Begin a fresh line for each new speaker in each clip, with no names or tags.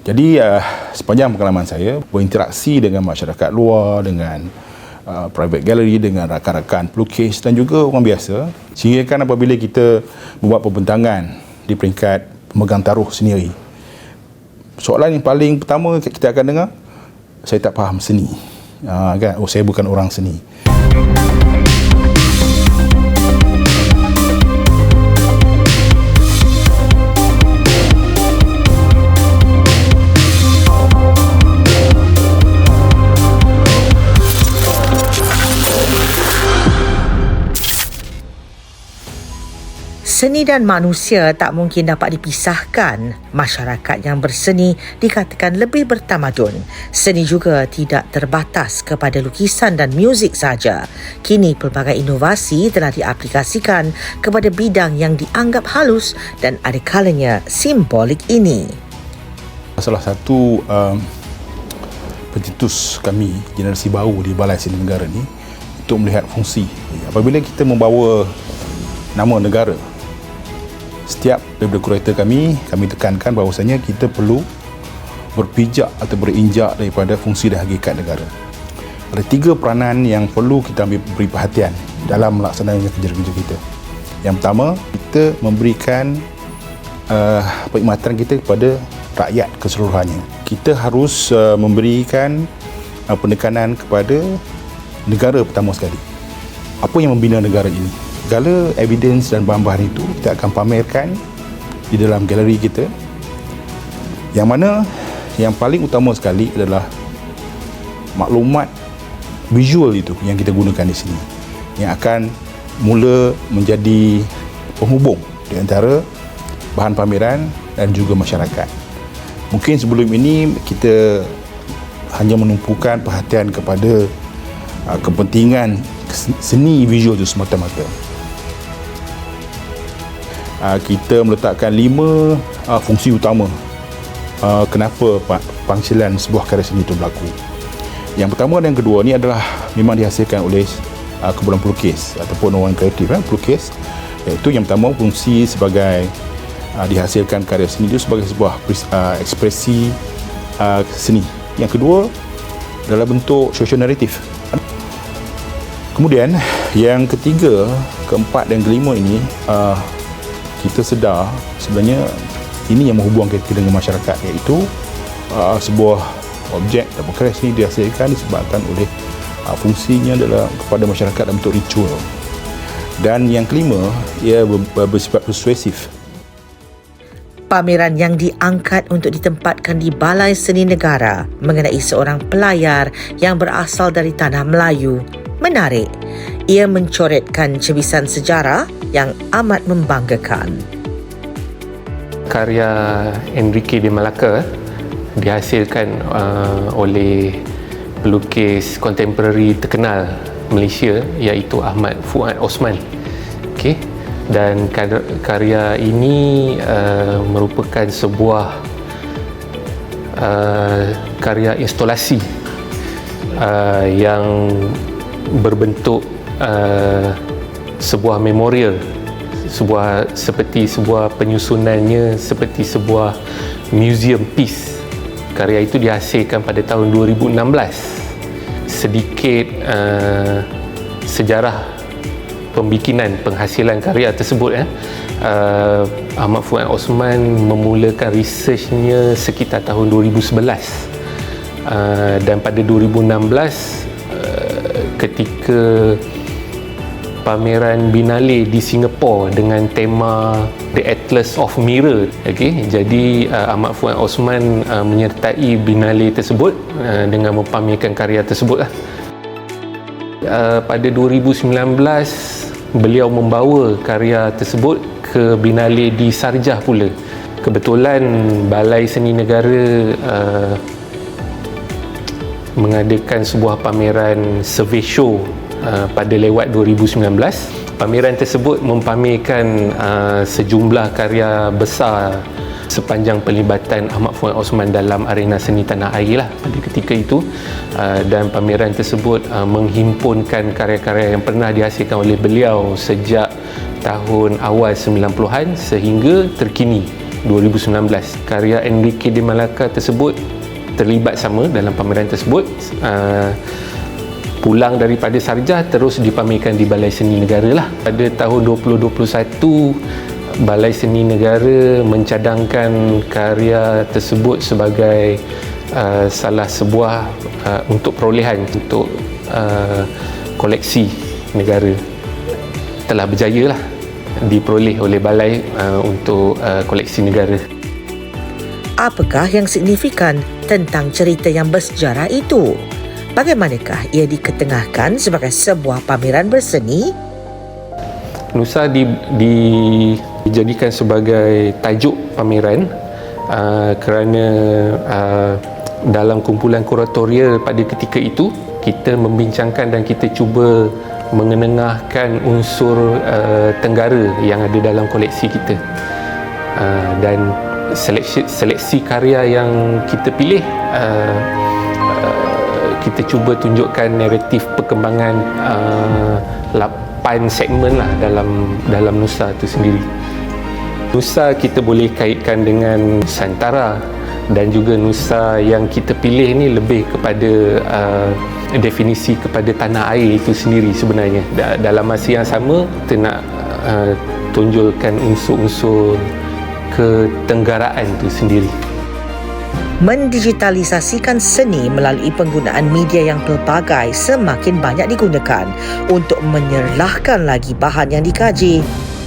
Jadi sepanjang pengalaman saya berinteraksi dengan masyarakat luar, dengan private gallery, dengan rakan-rakan pelukis dan juga orang biasa, sehingga kan apabila kita membuat pembentangan di peringkat pemegang taruh sendiri, soalan yang paling pertama kita akan dengar, saya tak faham seni. Kan? Saya bukan orang seni.
Seni dan manusia tak mungkin dapat dipisahkan. Masyarakat yang berseni dikatakan lebih bertamadun. Seni juga tidak terbatas kepada lukisan dan muzik saja. Kini pelbagai inovasi telah diaplikasikan kepada bidang yang dianggap halus dan ada kalanya simbolik ini.
Salah satu pencetus kami, generasi baru di Balai Seni Negara ni, untuk melihat fungsi. Apabila kita membawa nama negara, setiap daripada kurator kami tekankan bahawasanya kita perlu berpijak atau berinjak daripada fungsi dan hakikat negara. Ada 3 peranan yang perlu kita beri perhatian dalam melaksanakan kerja-kerja kita. Yang pertama, kita memberikan perkhidmatan kita kepada rakyat keseluruhannya. Kita harus memberikan penekanan kepada negara pertama sekali. Apa yang membina negara ini? Segala evidence dan bahan-bahan itu kita akan pamerkan di dalam galeri kita, yang mana yang paling utama sekali adalah maklumat visual itu yang kita gunakan di sini, yang akan mula menjadi penghubung di antara bahan pameran dan juga masyarakat. Mungkin sebelum ini kita hanya menumpukan perhatian kepada kepentingan seni visual itu semata-mata. Kita meletakkan 5 fungsi utama kenapa pangsilan sebuah karya seni itu berlaku. Yang pertama dan yang kedua ni adalah memang dihasilkan oleh kumpulan pelukis ataupun orang kreatif pelukis, iaitu yang pertama fungsi sebagai dihasilkan karya seni itu sebagai sebuah ekspresi seni. Yang kedua adalah bentuk social narrative. Kemudian yang ketiga, keempat dan kelima ini kita sedar sebenarnya ini yang menghubungkan kita dengan masyarakat, iaitu sebuah objek atau karya seni dihasilkan disebabkan oleh fungsinya adalah kepada masyarakat dalam bentuk ritual. Dan yang kelima, ia bersifat persuasif.
Pameran yang diangkat untuk ditempatkan di Balai Seni Negara mengenai seorang pelayar yang berasal dari tanah Melayu menarik. Ia mencoretkan cebisan sejarah yang amat membanggakan.
Karya Enrique de Malacca dihasilkan oleh pelukis kontemporari terkenal Malaysia, iaitu Ahmad Fuad Osman. Okey. Dan karya ini merupakan sebuah karya instalasi yang berbentuk sebuah memorial, seperti sebuah penyusunannya seperti sebuah museum piece. Karya itu dihasilkan pada tahun 2016. Sedikit sejarah pembikinan penghasilan karya tersebut. Ahmad Fuad Osman memulakan researchnya sekitar tahun 2011, dan pada 2016 ketika pameran Biennale di Singapura dengan tema The Atlas of Mirror. Jadi Ahmad Fuad Osman menyertai Biennale tersebut dengan mempamerkan karya tersebut. Pada 2019 beliau membawa karya tersebut ke Biennale di Sharjah pula. Kebetulan Balai Seni Negara mengadakan sebuah pameran survey show pada lewat 2019. Pameran tersebut mempamerkan sejumlah karya besar sepanjang pelibatan Ahmad Fuad Osman dalam arena seni tanah air pada ketika itu, dan pameran tersebut menghimpunkan karya-karya yang pernah dihasilkan oleh beliau sejak tahun awal 90-an sehingga terkini. 2019. Karya Enrique de Malacca tersebut terlibat sama dalam pameran tersebut. Pulang daripada Sarjah terus dipamerkan di Balai Seni Negara lah. Pada tahun 2021, Balai Seni Negara mencadangkan karya tersebut sebagai salah sebuah untuk perolehan untuk koleksi negara. Telah berjaya lah diperoleh oleh Balai untuk koleksi negara.
Apakah yang signifikan tentang cerita yang bersejarah itu? Bagaimanakah ia diketengahkan sebagai sebuah pameran berseni?
Nusa dijadikan sebagai tajuk pameran kerana dalam kumpulan kuratorial pada ketika itu kita membincangkan dan kita cuba mengenengahkan unsur tenggara yang ada dalam koleksi kita, dan seleksi karya yang kita pilih kita cuba tunjukkan naratif perkembangan 8 segmen lah dalam Nusa itu sendiri. Nusa kita boleh kaitkan dengan Nusantara, dan juga Nusa yang kita pilih ni lebih kepada definisi kepada tanah air itu sendiri sebenarnya. Dalam masa yang sama kita nak tunjulkan unsur-unsur ketenggaraan itu sendiri.
Mendigitalisasikan seni melalui penggunaan media yang pelbagai semakin banyak digunakan untuk menyerlahkan lagi bahan yang dikaji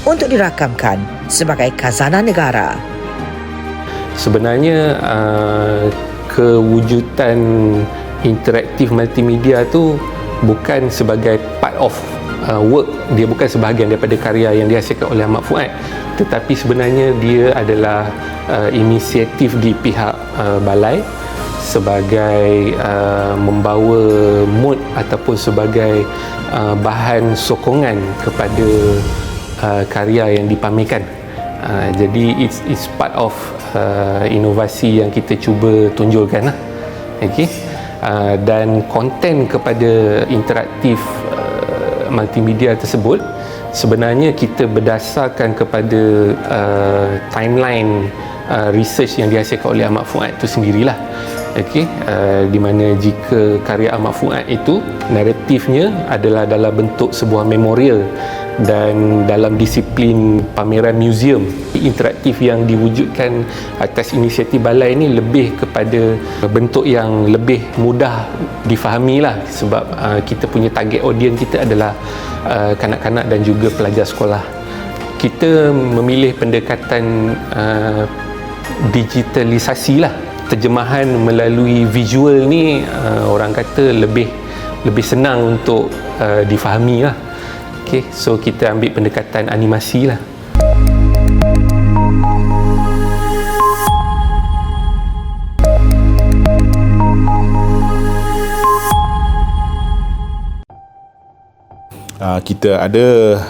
untuk dirakamkan sebagai khazanah negara.
Sebenarnya kewujudan interaktif multimedia tu bukan sebagai part of work, dia bukan sebahagian daripada karya yang dihasilkan oleh Ahmad Fuad, tetapi sebenarnya dia adalah inisiatif di pihak Balai sebagai membawa mood ataupun sebagai bahan sokongan kepada karya yang dipamerkan. Jadi it's part of inovasi yang kita cuba tunjulkan lah. Okay? Dan konten kepada interaktif multimedia tersebut sebenarnya kita berdasarkan kepada timeline research yang dihasilkan oleh Ahmad Fuad itu sendirilah. Okey, di mana jika karya Ahmad Fuad itu naratifnya adalah dalam bentuk sebuah memorial dan dalam disiplin pameran museum, interaktif yang diwujudkan atas inisiatif Balai ini lebih kepada bentuk yang lebih mudah difahami lah, sebab kita punya target audience kita adalah kanak-kanak dan juga pelajar sekolah. Kita memilih pendekatan digitalisasi lah. Terjemahan melalui visual ni orang kata lebih senang untuk difahami lah. Okay, so kita ambil pendekatan animasi lah.
Kita ada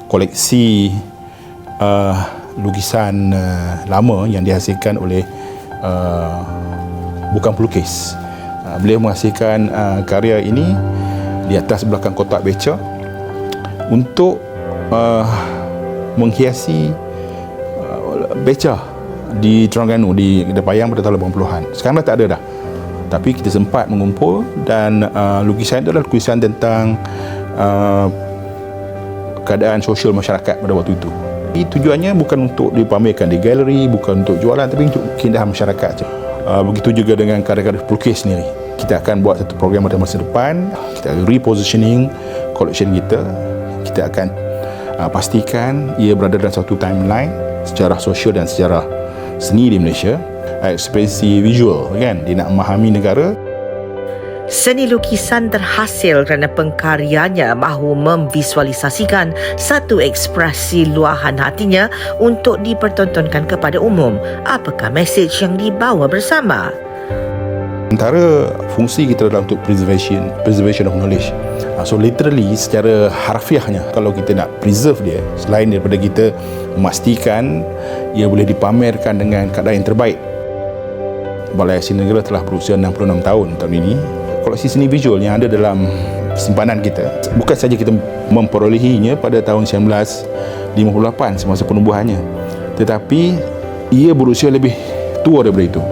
koleksi lukisan lama yang dihasilkan oleh bukan pelukis. Beliau menghasilkan karya ini di atas belakang kotak beca untuk menghiasi beca di Terengganu, di Depayang pada tahun 80-an. Sekarang dah tak ada dah. Tapi kita sempat mengumpul, dan lukisan itu adalah lukisan tentang keadaan sosial masyarakat pada waktu itu. Tujuannya bukan untuk dipamerkan di galeri, bukan untuk jualan, tapi untuk keindahan masyarakat je. Begitu juga dengan karya-karya pelukis sendiri. Kita akan buat satu program pada masa depan. Kita akan repositioning collection kita. Kita akan pastikan ia berada dalam satu timeline sejarah sosial dan sejarah seni di Malaysia. Ekspresi visual, kan? Dia nak memahami negara.
Seni lukisan terhasil kerana pengkaryanya mahu memvisualisasikan satu ekspresi luahan hatinya untuk dipertontonkan kepada umum. Apakah mesej yang dibawa bersama?
Antara fungsi kita adalah untuk preservation of knowledge. So literally, secara harfiahnya, kalau kita nak preserve dia, selain daripada kita memastikan ia boleh dipamerkan dengan keadaan yang terbaik, Balai Seni Negara telah berusia 66 tahun ini. Koleksi seni visual yang ada dalam simpanan kita, bukan saja kita memperolehinya pada tahun 1958 semasa penubuhannya, tetapi ia berusia lebih tua daripada itu.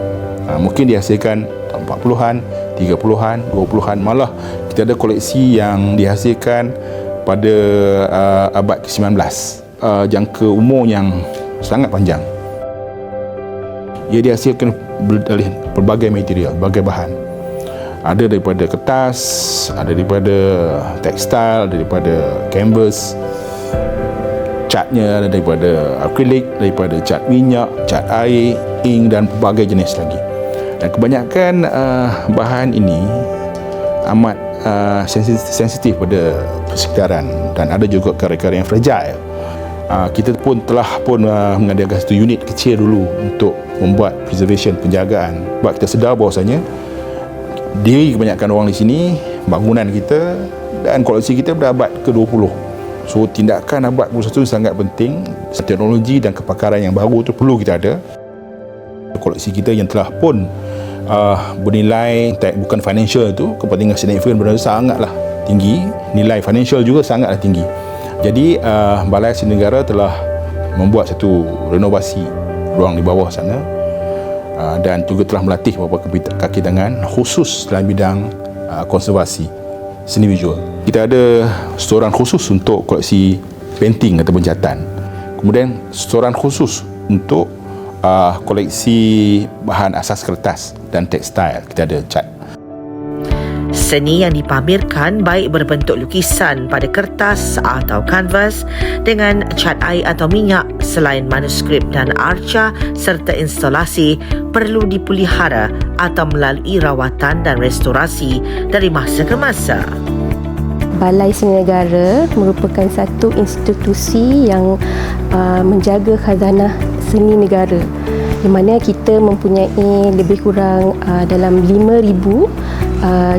Mungkin dihasilkan tahun 40-an, 30-an, 20-an, malah kita ada koleksi yang dihasilkan pada abad ke-19, jangka umur yang sangat panjang. Ia dihasilkan dari pelbagai material, berbagai bahan. Ada daripada kertas, ada daripada tekstil, ada daripada canvas, catnya ada daripada akrilik, daripada cat minyak, cat air, ink dan pelbagai jenis lagi. Dan kebanyakan bahan ini amat sensitif pada persekitaran dan ada juga karya-karya yang fragile. Kita pun telah mengadakan satu unit kecil dulu untuk membuat preservation, penjagaan. Sebab kita sedar bahawasanya diri kebanyakan orang di sini, bangunan kita dan koleksi kita pada abad ke-20. So tindakan abad ke-21 sangat penting. Teknologi dan kepakaran yang baru tu perlu kita ada. Koleksi kita yang telah pun bernilai, bukan financial tu, kepentingan signifikan bernilai sangatlah tinggi, nilai financial juga sangatlah tinggi. Jadi Balai Arsip Negara telah membuat satu renovasi ruang di bawah sana, dan juga telah melatih beberapa kaki tangan khusus dalam bidang konservasi seni visual. Kita ada storan khusus untuk koleksi painting ataupun catatan. Kemudian storan khusus untuk koleksi bahan asas kertas dan tekstil. Kita ada cat.
Seni yang dipamerkan baik berbentuk lukisan pada kertas atau kanvas dengan cat air atau minyak, selain manuskrip dan arca serta instalasi, perlu dipelihara atau melalui rawatan dan restorasi dari masa ke masa.
Balai Seni Negara merupakan satu institusi yang menjaga khazanah seni negara, di mana kita mempunyai lebih kurang dalam 5,000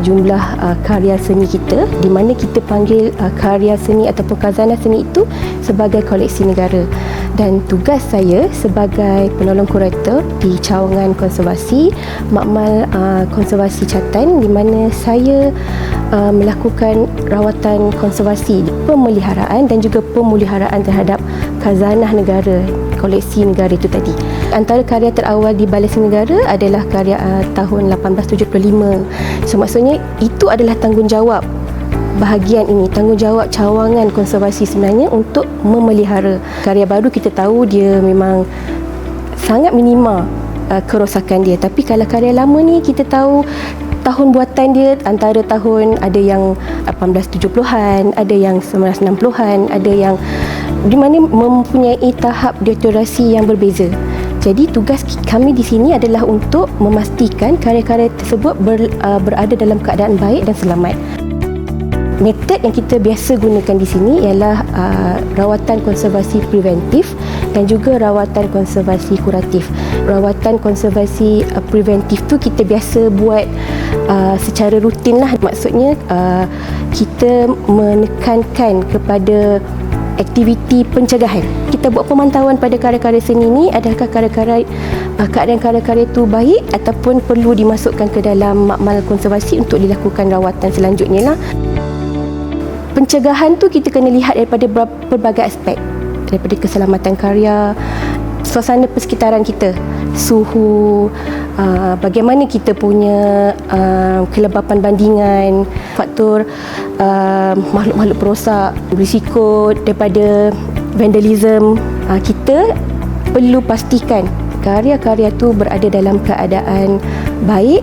jumlah karya seni kita, di mana kita panggil karya seni ataupun khazanah seni itu sebagai koleksi negara. Dan tugas saya sebagai penolong kurator di cawangan konservasi Makmal Konservasi Catan, di mana saya melakukan rawatan konservasi, pemeliharaan dan juga pemuliharaan terhadap khazanah negara, koleksi negara itu tadi. Antara karya terawal di Balai Seni Negara adalah karya tahun 1875. So maksudnya itu adalah tanggungjawab bahagian ini, tanggungjawab cawangan konservasi sebenarnya untuk memelihara. Karya baru kita tahu dia memang sangat minima kerosakan dia, tapi kalau karya lama ni kita tahu tahun buatan dia antara tahun, ada yang 1870-an, ada yang 1960-an, ada yang di mana mempunyai tahap deteriorasi yang berbeza. Jadi tugas kami di sini adalah untuk memastikan karya-karya tersebut berada dalam keadaan baik dan selamat. Metod yang kita biasa gunakan di sini ialah rawatan konservasi preventif dan juga rawatan konservasi kuratif. Rawatan konservasi preventif tu kita biasa buat secara rutin lah. Maksudnya kita menekankan kepada aktiviti pencegahan. Kita buat pemantauan pada karya-karya seni ini, adakah keadaan karya-karya itu baik ataupun perlu dimasukkan ke dalam makmal konservasi untuk dilakukan rawatan selanjutnya lah. Pencegahan tu kita kena lihat daripada berbagai aspek, daripada keselamatan karya, suasana persekitaran kita, suhu, bagaimana kita punya kelembapan bandingan, faktor makhluk-makhluk perosak, risiko daripada vandalism. Kita perlu pastikan karya-karya tu berada dalam keadaan baik.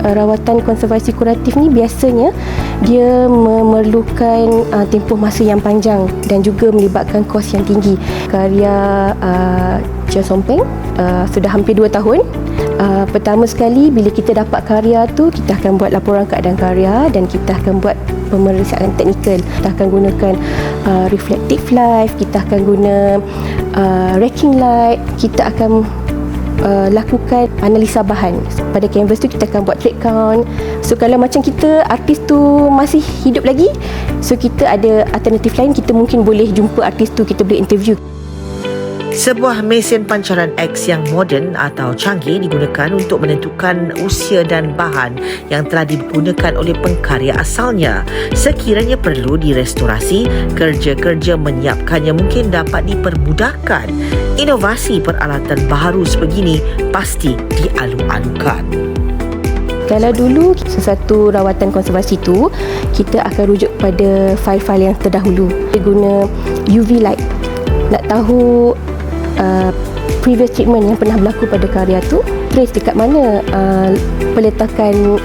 Rawatan konservasi kuratif ni biasanya dia memerlukan tempoh masa yang panjang dan juga melibatkan kos yang tinggi. Karya Chia Sompeng sudah hampir 2 tahun. Pertama sekali bila kita dapat karya tu, kita akan buat laporan keadaan karya dan kita akan buat pemeriksaan teknikal. Kita akan gunakan reflective light, kita akan guna racking light, kita akan lakukan analisa bahan. Pada canvas tu kita akan buat thread count. So kalau macam kita artis tu masih hidup lagi, so kita ada alternatif lain, kita mungkin boleh jumpa artis tu, kita boleh interview.
Sebuah mesin pancaran X yang moden atau canggih digunakan untuk menentukan usia dan bahan yang telah digunakan oleh pengkarya asalnya. Sekiranya perlu direstorasi, kerja-kerja menyiapkannya mungkin dapat dipermudahkan. Inovasi peralatan baharu sebegini pasti dialu-alukan.
Kalau dulu sesuatu rawatan konservasi tu, kita akan rujuk pada fail-fail yang terdahulu. Kita guna UV light. Nak tahu previous treatment yang pernah berlaku pada karya tu, trace dekat mana peletakan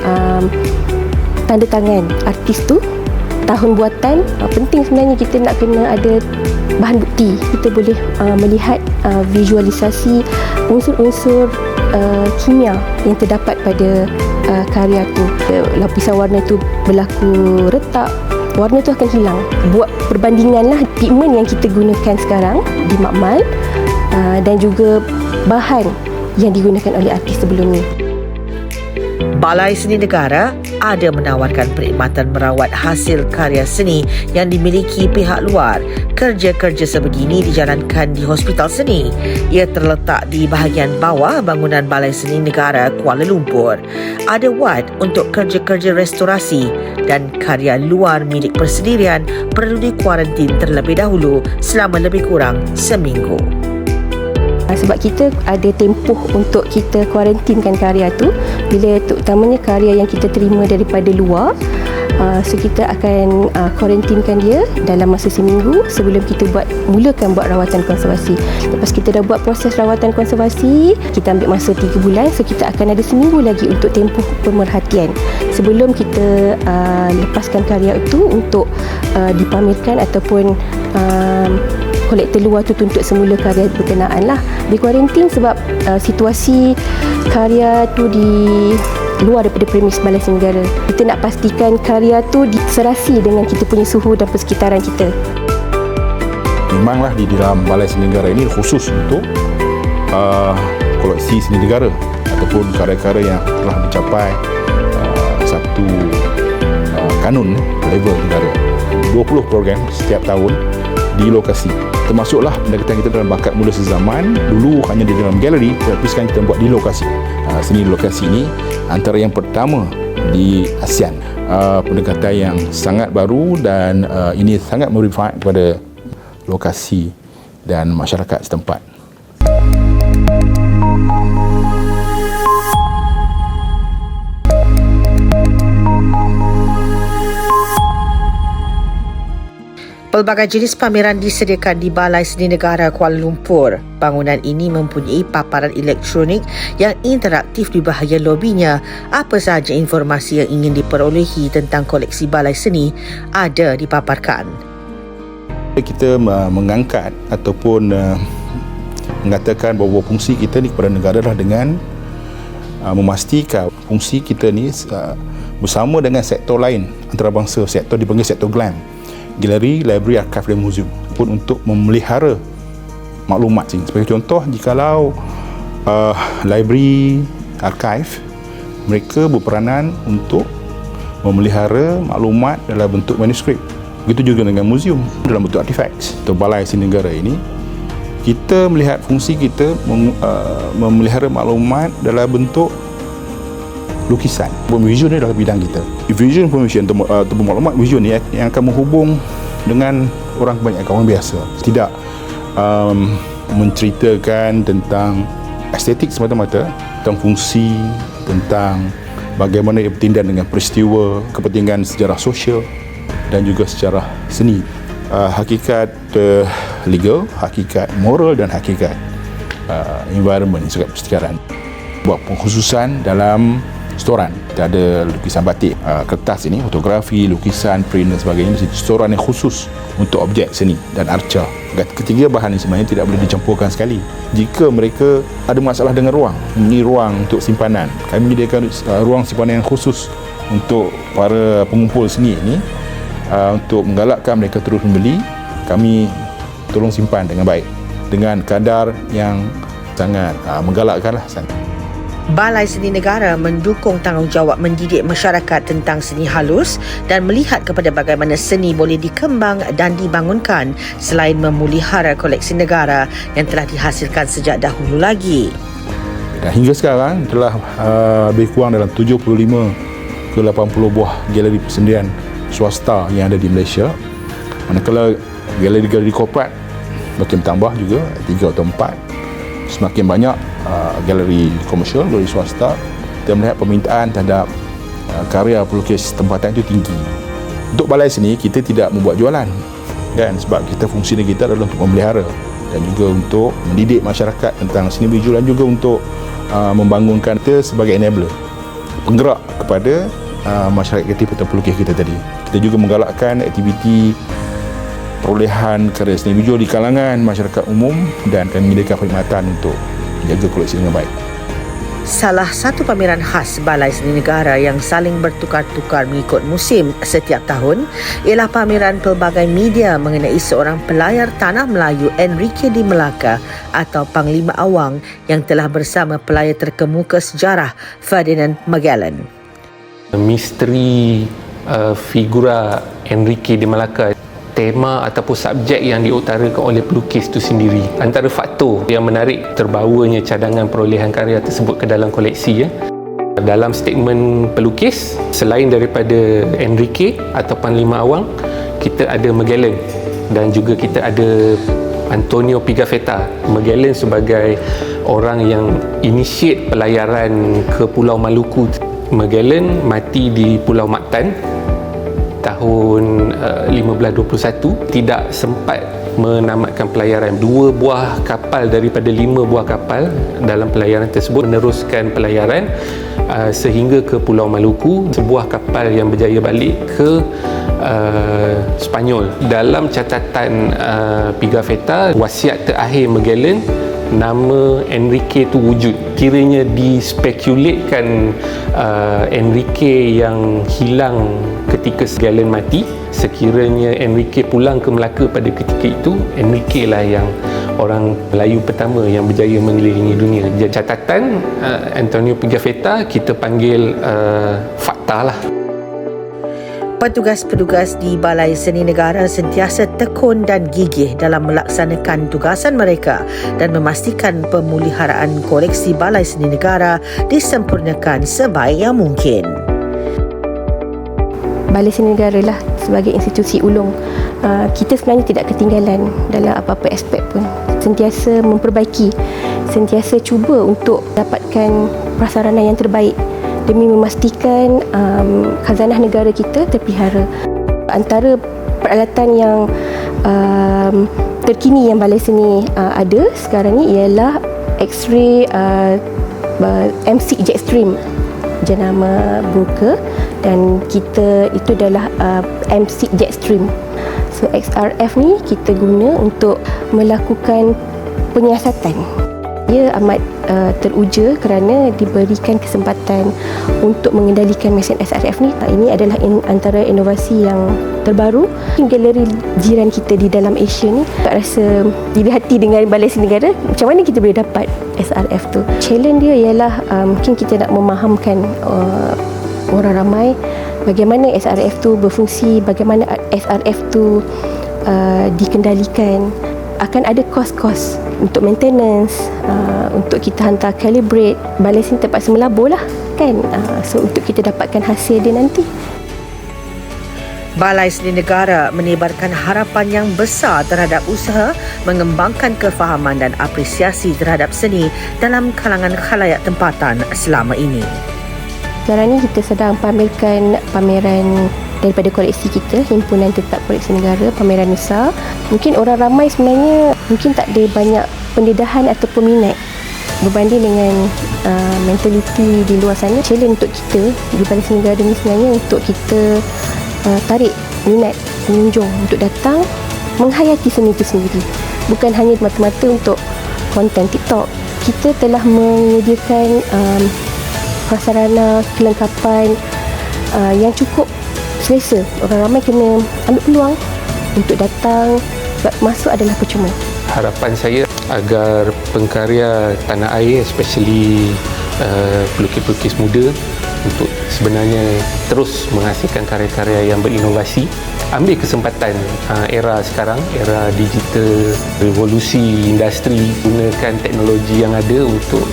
tanda tangan artis tu, tahun buatan. Penting sebenarnya kita nak kena ada bahan bukti. Kita boleh melihat visualisasi unsur-unsur kimia yang terdapat pada karya tu. Lapisan warna tu berlaku retak, warna tu akan hilang. Buat perbandingan lah pigmen yang kita gunakan sekarang di makmal dan juga bahan yang digunakan oleh artis sebelum ni.
Balai Seni Negara ada menawarkan perkhidmatan merawat hasil karya seni yang dimiliki pihak luar. Kerja-kerja sebegini dijalankan di Hospital Seni. Ia terletak di bahagian bawah bangunan Balai Seni Negara Kuala Lumpur. Ada wad untuk kerja-kerja restorasi dan karya luar milik persendirian perlu dikuarantin terlebih dahulu selama lebih kurang seminggu.
Sebab kita ada tempoh untuk kita kuarantinkan karya tu, bila terutamanya karya yang kita terima daripada luar, so kita akan kuarantinkan dia dalam masa seminggu sebelum kita mulakan buat rawatan konservasi. Lepas kita dah buat proses rawatan konservasi, kita ambil masa 3 bulan, so kita akan ada seminggu lagi untuk tempoh pemerhatian sebelum kita lepaskan karya itu untuk dipamerkan ataupun kolektor luar tu tuntut semula karya berkenaan lah. Di kuarantin sebab situasi karya tu di luar daripada premis Balai Seni Negara. Kita nak pastikan karya tu diserasi dengan kita punya suhu dan persekitaran kita.
Memanglah di dalam Balai Seni Negara ini khusus untuk koleksi seni negara ataupun karya-karya yang telah mencapai satu kanun level negara. 20 program setiap tahun di lokasi. Termasuklah pendekatan kita dalam bakat muda sezaman. Dulu hanya di dalam galeri, tapi sekarang kita buat di lokasi. Seni di lokasi ini antara yang pertama di ASEAN. Pendekatan yang sangat baru dan ini sangat bermanfaat kepada lokasi dan masyarakat setempat.
Pelbagai jenis pameran disediakan di Balai Seni Negara Kuala Lumpur. Bangunan ini mempunyai paparan elektronik yang interaktif di bahagian lobinya. Apa sahaja informasi yang ingin diperolehi tentang koleksi Balai Seni ada dipaparkan.
Kita mengangkat ataupun mengatakan bahawa fungsi kita ni kepada negara adalah dengan memastikan fungsi kita ni bersama dengan sektor lain antarabangsa. Sektor dipanggil sektor GLAM, Galeri, Library, Archive dan Museum, pun untuk memelihara maklumat. Sebagai contoh, jikalau library, archive, mereka berperanan untuk memelihara maklumat dalam bentuk manuskrip. Begitu juga dengan museum dalam bentuk artifacts. Atau Balai Seni Negara ini, kita melihat fungsi kita memelihara maklumat dalam bentuk lukisan. Vision ni adalah bidang kita. Vision information atau maklumat vision ni yang akan menghubung dengan orang kebanyakan, orang biasa. Tidak menceritakan tentang estetik semata-mata, tentang fungsi, tentang bagaimana ia bertindak dengan peristiwa, kepentingan sejarah sosial dan juga sejarah seni. Hakikat legal, hakikat moral dan hakikat environment, sekat persekitaran. Buat pengkhususan dalam storan. Kita ada lukisan batik, kertas ini, fotografi, lukisan, print dan sebagainya. Mesti storan yang khusus untuk objek seni dan arca. Ketiga bahan ini sebenarnya tidak boleh dicampurkan sekali. Jika mereka ada masalah dengan ruang, ini ruang untuk simpanan, kami menyediakan ruang simpanan yang khusus untuk para pengumpul seni ini. Untuk menggalakkan mereka terus membeli, kami tolong simpan dengan baik dengan kadar yang sangat menggalakkan lah.
Balai Seni Negara mendukung tanggungjawab mendidik masyarakat tentang seni halus dan melihat kepada bagaimana seni boleh dikembang dan dibangunkan selain memelihara koleksi negara yang telah dihasilkan sejak dahulu lagi.
Dan hingga sekarang telah lebih kurang dalam 75 ke 80 buah galeri persendirian swasta yang ada di Malaysia. Manakala galeri-galeri korporat makin bertambah juga, 3 atau 4. Semakin banyak galeri komersial, galeri swasta. Kita melihat permintaan terhadap karya pelukis tempatan itu tinggi. Untuk balai seni, kita tidak membuat jualan, kan? Sebab fungsi kita adalah untuk memelihara dan juga untuk mendidik masyarakat tentang seni visual dan juga untuk membangunkan kita sebagai enabler, penggerak kepada masyarakat kreatif atau pelukis kita tadi. Kita juga menggalakkan aktiviti perolehan karya seni visual di kalangan masyarakat umum dan kami menyediakan perkhidmatan untuk menjaga koleksi dengan baik.
Salah satu pameran khas Balai Seni Negara yang saling bertukar-tukar mengikut musim setiap tahun ialah pameran pelbagai media mengenai seorang pelayar tanah Melayu Enrique di Melaka atau Panglima Awang yang telah bersama pelayar terkemuka sejarah Ferdinand Magellan.
Misteri figura Enrique di Melaka, tema ataupun subjek yang diutarakan oleh pelukis itu sendiri, antara faktor yang menarik terbawanya cadangan perolehan karya tersebut ke dalam koleksi. Dalam statement pelukis, selain daripada Enrique atau Panglima Awang, kita ada Magellan dan juga kita ada Antonio Pigafetta. Magellan sebagai orang yang initiate pelayaran ke Pulau Maluku. Magellan mati di Pulau Mactan tahun 1521, tidak sempat menamatkan pelayaran. 2 buah kapal daripada 5 buah kapal dalam pelayaran tersebut meneruskan pelayaran sehingga ke Pulau Maluku. Sebuah kapal yang berjaya balik ke Sepanyol. Dalam catatan Pigafetta, wasiat terakhir Magellan, nama Enrique itu wujud. Kiranya dispekulatkan Enrique yang hilang ketika Magellan mati. Sekiranya Enrique pulang ke Melaka pada ketika itu, Enrique lah yang orang Melayu pertama yang berjaya mengelilingi dunia. Catatan Antonio Pigafetta kita panggil fakta lah.
Petugas-petugas di Balai Seni Negara sentiasa tekun dan gigih dalam melaksanakan tugasan mereka dan memastikan pemuliharaan koleksi Balai Seni Negara disempurnakan sebaik yang mungkin.
Balai Seni Negara lah sebagai institusi ulung, kita sebenarnya tidak ketinggalan dalam apa-apa aspek pun. Sentiasa memperbaiki, sentiasa cuba untuk dapatkan prasarana yang terbaik demi memastikan khazanah negara kita terpelihara. Antara peralatan yang terkini yang Balai Seni ada sekarang ni ialah X-ray MC Jetstream, jenama broker, dan kita itu adalah MC Jetstream. So XRF ni kita guna untuk melakukan penyiasatan. Ia amat teruja kerana diberikan kesempatan untuk mengendalikan mesin SRF ni. Ini adalah antara inovasi yang terbaru. Galeri jiran kita di dalam Asia ni tak rasa dilihat hati dengan Balai Seni Negara. Macam mana kita boleh dapat SRF tu? Challenge dia ialah mungkin kita nak memahamkan orang ramai bagaimana SRF tu berfungsi, bagaimana SRF tu dikendalikan. Akan ada kos-kos untuk maintenance, untuk kita hantar calibrate. Balai Seni terpaksa melabur lah kan, so untuk kita dapatkan hasil dia nanti.
Balai Seni Negara menebarkan harapan yang besar terhadap usaha mengembangkan kefahaman dan apresiasi terhadap seni dalam kalangan khalayak tempatan selama ini.
Sekarang ni kita sedang pamerkan pameran daripada koleksi kita, Himpunan Tetap Koleksi Negara, pameran besar. Mungkin orang ramai sebenarnya mungkin tak ada banyak pendedahan atau peminat berbanding dengan mentaliti di luar sana. Challenge untuk kita di Balai Seni Negara ni sebenarnya untuk kita tarik minat pengunjung untuk datang menghayati seni itu sendiri. Bukan hanya mata-mata untuk konten TikTok. Kita telah menyediakan prasarana kelengkapan yang cukup selesa. Orang ramai kena ambil peluang untuk datang, sebab masuk adalah percuma.
Harapan saya agar pengkarya tanah air, especially pelukis-pelukis muda untuk sebenarnya terus menghasilkan karya-karya yang berinovasi. Ambil kesempatan era sekarang, era digital, revolusi industri, gunakan teknologi yang ada untuk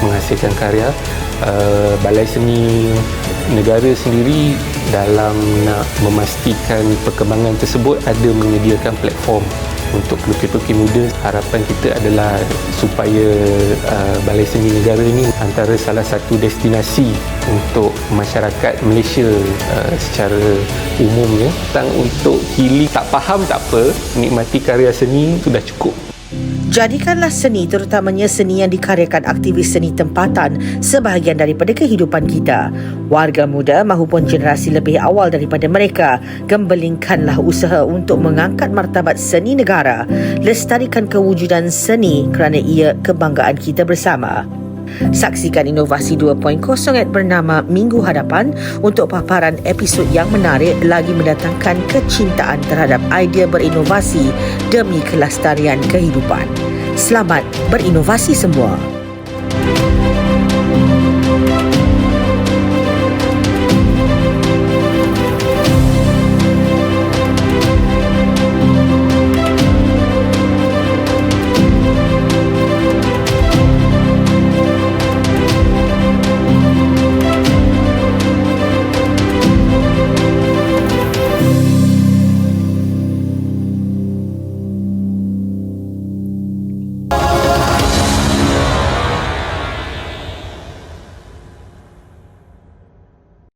menghasilkan karya. Balai Seni Negara sendiri dalam nak memastikan perkembangan tersebut ada menyediakan platform untuk pelukis-pelukis muda. Harapan kita adalah supaya Balai Seni Negara ini antara salah satu destinasi untuk masyarakat Malaysia secara umumnya. Untuk healing, tak faham tak apa, nikmati karya seni sudah cukup.
Jadikanlah seni, terutamanya seni yang dikaryakan aktivis seni tempatan, sebahagian daripada kehidupan kita. Warga muda mahupun generasi lebih awal daripada mereka, gembelingkanlah usaha untuk mengangkat martabat seni negara. Lestarikan kewujudan seni kerana ia kebanggaan kita bersama. Saksikan Inovasi 2.0 bernama Minggu Hadapan untuk paparan episod yang menarik lagi mendatangkan kecintaan terhadap idea berinovasi demi kelestarian kehidupan. Selamat berinovasi semua.